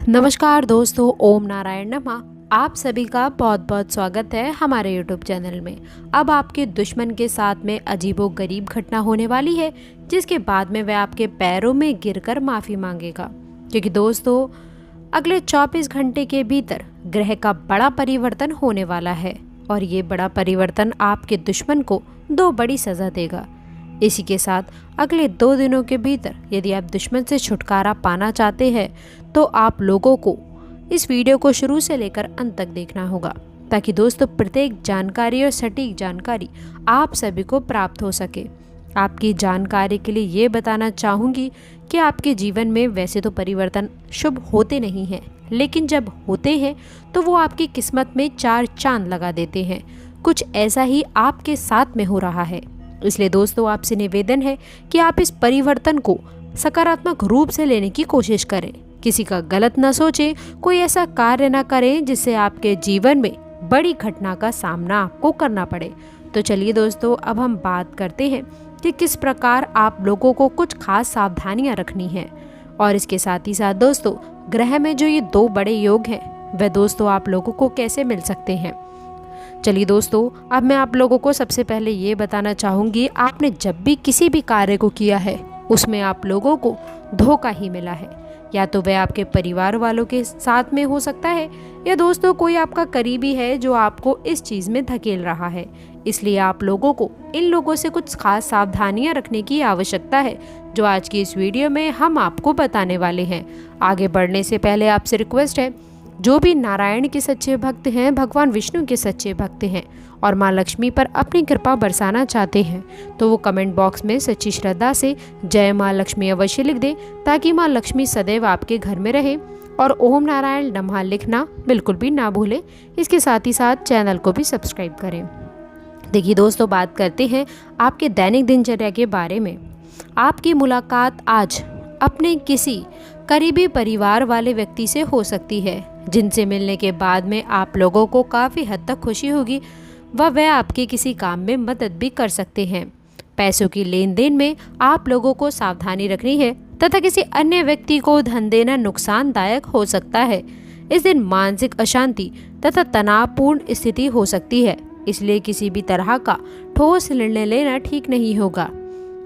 नमस्कार दोस्तों, ओम नारायण नमः। आप सभी का बहुत बहुत स्वागत है हमारे यूट्यूब चैनल में। अब आपके दुश्मन के साथ में अजीबोगरीब घटना होने वाली है, जिसके बाद में वह आपके पैरों में गिरकर माफ़ी मांगेगा। क्योंकि दोस्तों, अगले 24 घंटे के भीतर ग्रह का बड़ा परिवर्तन होने वाला है और ये बड़ा परिवर्तन आपके दुश्मन को 2 बड़ी सज़ा देगा। इसी के साथ अगले 2 दिनों के भीतर यदि आप दुश्मन से छुटकारा पाना चाहते हैं तो आप लोगों को इस वीडियो को शुरू से लेकर अंत तक देखना होगा, ताकि दोस्तों प्रत्येक जानकारी और सटीक जानकारी आप सभी को प्राप्त हो सके। आपकी जानकारी के लिए ये बताना चाहूँगी कि आपके जीवन में वैसे तो परिवर्तन शुभ होते नहीं हैं, लेकिन जब होते हैं तो वो आपकी किस्मत में 4 चांद लगा देते हैं। कुछ ऐसा ही आपके साथ में हो रहा है। इसलिए दोस्तों, आपसे निवेदन है कि आप इस परिवर्तन को सकारात्मक रूप से लेने की कोशिश करें। किसी का गलत न सोचें, कोई ऐसा कार्य न करें जिससे आपके जीवन में बड़ी घटना का सामना आपको करना पड़े। तो चलिए दोस्तों, अब हम बात करते हैं कि किस प्रकार आप लोगों को कुछ खास सावधानियां रखनी है। और इसके साथ ही साथ दोस्तों, ग्रह में जो ये 2 बड़े योग हैं वह दोस्तों आप लोगों को कैसे मिल सकते हैं। चलिए दोस्तों, अब मैं आप लोगों को सबसे पहले ये बताना चाहूँगी, आपने जब भी किसी भी कार्य को किया है उसमें आप लोगों को धोखा ही मिला है। या तो वह आपके परिवार वालों के साथ में हो सकता है, या दोस्तों कोई आपका करीबी है जो आपको इस चीज़ में धकेल रहा है। इसलिए आप लोगों को इन लोगों से कुछ खास सावधानियां रखने की आवश्यकता है, जो आज की इस वीडियो में हम आपको बताने वाले हैं। आगे बढ़ने से पहले आपसे रिक्वेस्ट है, जो भी नारायण के सच्चे भक्त हैं, भगवान विष्णु के सच्चे भक्त हैं और माँ लक्ष्मी पर अपनी कृपा बरसाना चाहते हैं, तो वो कमेंट बॉक्स में सच्ची श्रद्धा से जय माँ लक्ष्मी अवश्य लिख दें, ताकि माँ लक्ष्मी सदैव आपके घर में रहे। और ओम नारायण नमः लिखना बिल्कुल भी ना भूलें। इसके साथ ही साथ चैनल को भी सब्सक्राइब करें। देखिए दोस्तों, बात करते हैं आपके दैनिक दिनचर्या के बारे में। आपकी मुलाकात आज अपने किसी करीबी परिवार वाले व्यक्ति से हो सकती है, जिनसे मिलने के बाद में आप लोगों को काफ़ी हद तक खुशी होगी व वह आपके किसी काम में मदद भी कर सकते हैं। पैसों की लेन देन में आप लोगों को सावधानी रखनी है तथा किसी अन्य व्यक्ति को धन देना नुकसानदायक हो सकता है। इस दिन मानसिक अशांति तथा तनावपूर्ण स्थिति हो सकती है, इसलिए किसी भी तरह का ठोस निर्णय लेना ठीक नहीं होगा।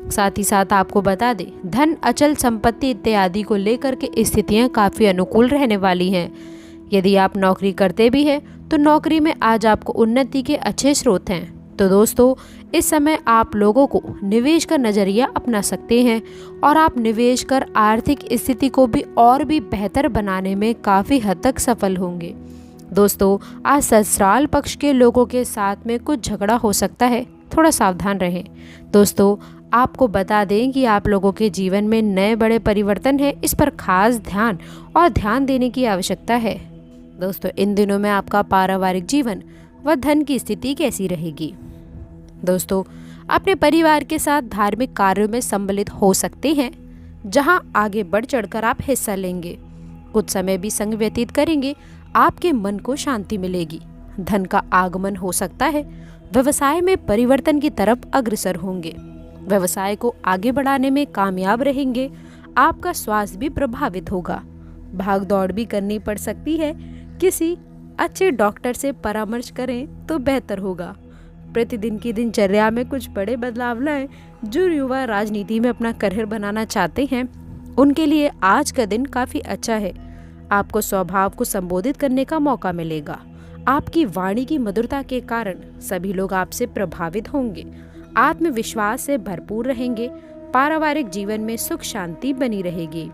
साथ ही साथ आपको बता दें, धन, अचल संपत्ति इत्यादि को लेकर के स्थितियां काफ़ी अनुकूल रहने वाली हैं। यदि आप नौकरी करते भी हैं तो नौकरी में आज आपको उन्नति के अच्छे स्रोत हैं। तो दोस्तों, इस समय आप लोगों को निवेश का नज़रिया अपना सकते हैं और आप निवेश कर आर्थिक स्थिति को भी और भी बेहतर बनाने में काफ़ी हद तक सफल होंगे। दोस्तों, आज ससुराल पक्ष के लोगों के साथ में कुछ झगड़ा हो सकता है, थोड़ा सावधान रहें। दोस्तों, आपको बता दें कि आप लोगों के जीवन में नए बड़े परिवर्तन हैं, इस पर खास ध्यान देने की आवश्यकता है। दोस्तों, इन दिनों में आपका पारिवारिक जीवन व धन की स्थिति कैसी रहेगी। दोस्तों, अपने परिवार के साथ धार्मिक कार्यों में सम्मिलित हो सकते हैं, जहां आगे बढ़ चढ़कर आप हिस्सा लेंगे। कुछ समय भी संग व्यतीत करेंगे, आपके मन को शांति मिलेगी। धन का आगमन हो सकता है। व्यवसाय में परिवर्तन की तरफ अग्रसर होंगे। व्यवसाय को आगे बढ़ाने में कामयाब रहेंगे। आपका स्वास्थ्य भी प्रभावित होगा। भाग दौड़ भी करनी पड़ सकती है। किसी अच्छे डॉक्टर से परामर्श करें तो बेहतर होगा। प्रतिदिन की दिनचर्या में कुछ बड़े बदलाव लाएं। जो युवा राजनीति में अपना करियर बनाना चाहते हैं, उनके लिए आज का दिन काफ़ी अच्छा है। आपको स्वभाव को संबोधित करने का मौका मिलेगा। आपकी वाणी की मधुरता के कारण सभी लोग आपसे प्रभावित होंगे। आत्मविश्वास से भरपूर रहेंगे। पारिवारिक जीवन में सुख शांति बनी रहेगी।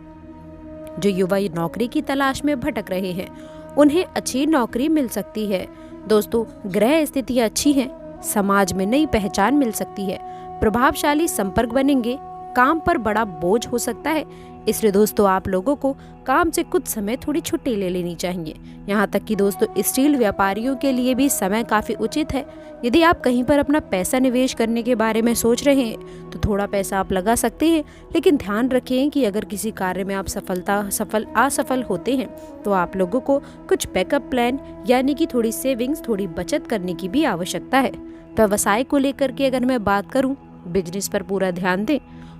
जो युवा नौकरी की तलाश में भटक रहे हैं, उन्हें अच्छी नौकरी मिल सकती है। दोस्तों, ग्रह स्थितियां अच्छी हैं। समाज में नई पहचान मिल सकती है। प्रभावशाली संपर्क बनेंगे। काम पर बड़ा बोझ हो सकता है, इसलिए दोस्तों आप लोगों को काम से कुछ समय थोड़ी छुट्टी ले लेनी चाहिए। यहाँ तक कि दोस्तों, स्टील व्यापारियों के लिए भी समय काफ़ी उचित है। यदि आप कहीं पर अपना पैसा निवेश करने के बारे में सोच रहे हैं तो थोड़ा पैसा आप लगा सकते हैं, लेकिन ध्यान रखें कि अगर किसी कार्य में आप असफल होते हैं तो आप लोगों को कुछ बैकअप प्लान यानी कि थोड़ी सेविंग्स, थोड़ी बचत करने की भी आवश्यकता है। व्यवसाय को लेकर के अगर मैं बात करूँ, बिजनेस पर पूरा ध्यान दें।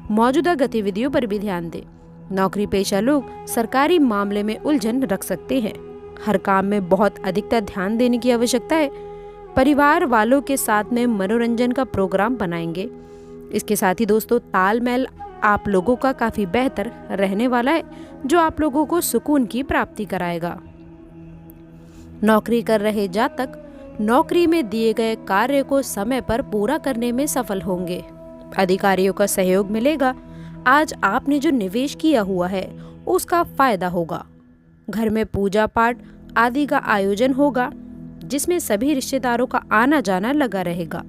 मौजूदा गतिविधियों पर भी ध्यान दें। नौकरी पेशा लोग सरकारी मामले में उलझन रख सकते हैं। हर काम में बहुत अधिकतर ध्यान देने की आवश्यकता है। परिवार वालों के साथ में मनोरंजन का प्रोग्राम बनाएंगे। इसके साथ ही दोस्तों, तालमेल आप लोगों का काफी बेहतर रहने वाला है, जो आप लोगों को सुकून की प्राप्ति कराएगा। नौकरी कर रहे जातक नौकरी में दिए गए कार्य को समय पर पूरा करने में सफल होंगे। अधिकारियों का सहयोग मिलेगा। आज आपने जो निवेश किया हुआ है उसका फायदा होगा। घर में पूजा पाठ आदि का आयोजन होगा, जिसमें सभी रिश्तेदारों का आना जाना लगा रहेगा।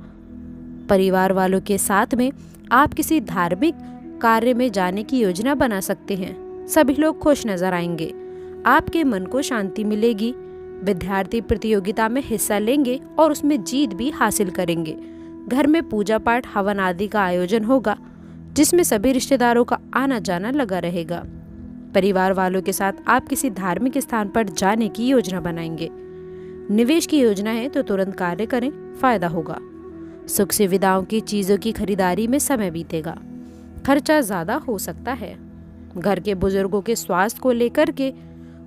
परिवार वालों के साथ में आप किसी धार्मिक कार्य में जाने की योजना बना सकते हैं। सभी लोग खुश नजर आएंगे। आपके मन को शांति मिलेगी। विद्यार्थी प्रतियोगिता में हिस्सा लेंगे और उसमें जीत भी हासिल करेंगे। घर में पूजा पाठ हवन आदि का आयोजन होगा, जिसमें सभी रिश्तेदारों का आना जाना लगा रहेगा। परिवार वालों के साथ आप किसी धार्मिक स्थान पर जाने की योजना बनाएंगे। निवेश की योजना है तो तुरंत कार्य करें, फायदा होगा। सुख सुविधाओं की चीजों की खरीदारी में समय बीतेगा। खर्चा ज्यादा हो सकता है। घर के बुजुर्गों के स्वास्थ्य को लेकर के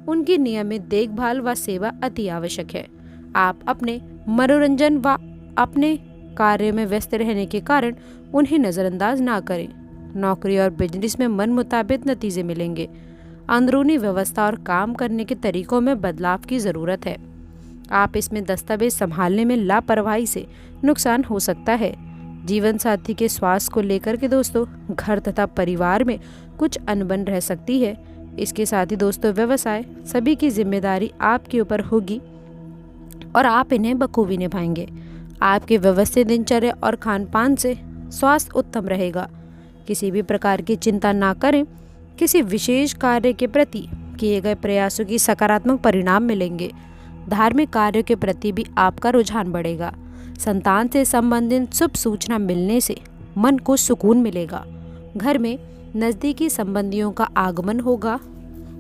उनकी नियमित देखभाल व सेवा अति आवश्यक है। आप अपने मनोरंजन व अपने कार्य में व्यस्त रहने के कारण उन्हें नजरअंदाज ना करें। नौकरी और बिजनेस में मन मुताबिक नतीजे मिलेंगे। अंदरूनी व्यवस्था और काम करने के तरीकों में बदलाव की जरूरत है। आप इसमें दस्तावेज संभालने में लापरवाही से नुकसान हो सकता है। जीवन साथी के स्वास्थ्य को लेकर के दोस्तों, घर तथा परिवार में कुछ अनबन रह सकती है। इसके साथ ही दोस्तों, व्यवसाय सभी की जिम्मेदारी आपके ऊपर होगी और आप इन्हें बखूबी निभाएंगे। आपके व्यवस्थित दिनचर्या और खान पान से स्वास्थ्य उत्तम रहेगा। किसी भी प्रकार की चिंता ना करें। किसी विशेष कार्य के प्रति किए गए प्रयासों की सकारात्मक परिणाम मिलेंगे। धार्मिक कार्यों के प्रति भी आपका रुझान बढ़ेगा। संतान से संबंधित शुभ सूचना मिलने से मन को सुकून मिलेगा। घर में नज़दीकी संबंधियों का आगमन होगा।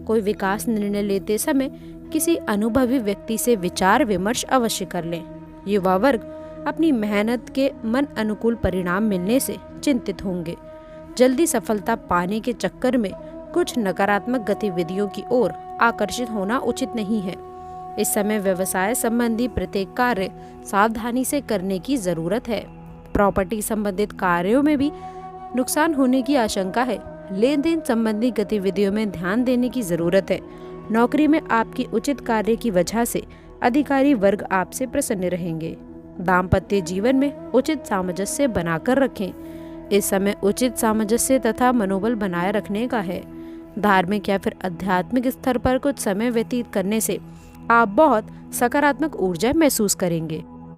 कोई विकास निर्णय लेते समय किसी अनुभवी व्यक्ति से विचार विमर्श अवश्य कर लें। युवा वर्ग अपनी मेहनत के मन अनुकूल परिणाम मिलने से चिंतित होंगे। जल्दी सफलता पाने के चक्कर में कुछ नकारात्मक गतिविधियों की ओर आकर्षित होना उचित नहीं है। इस समय व्यवसाय संबंधी प्रत्येक कार्य सावधानी से करने की जरूरत है। प्रॉपर्टी संबंधित कार्यों में भी नुकसान होने की आशंका है। लेन देन संबंधी गतिविधियों में ध्यान देने की जरूरत है। नौकरी में आपकी उचित कार्य की वजह से अधिकारी वर्ग आपसे प्रसन्न रहेंगे। दाम्पत्य जीवन में उचित सामंजस्य बनाकर रखें। इस समय उचित सामंजस्य तथा मनोबल बनाए रखने का है। धार्मिक या फिर आध्यात्मिक स्तर पर कुछ समय व्यतीत करने से आप बहुत सकारात्मक ऊर्जा महसूस करेंगे।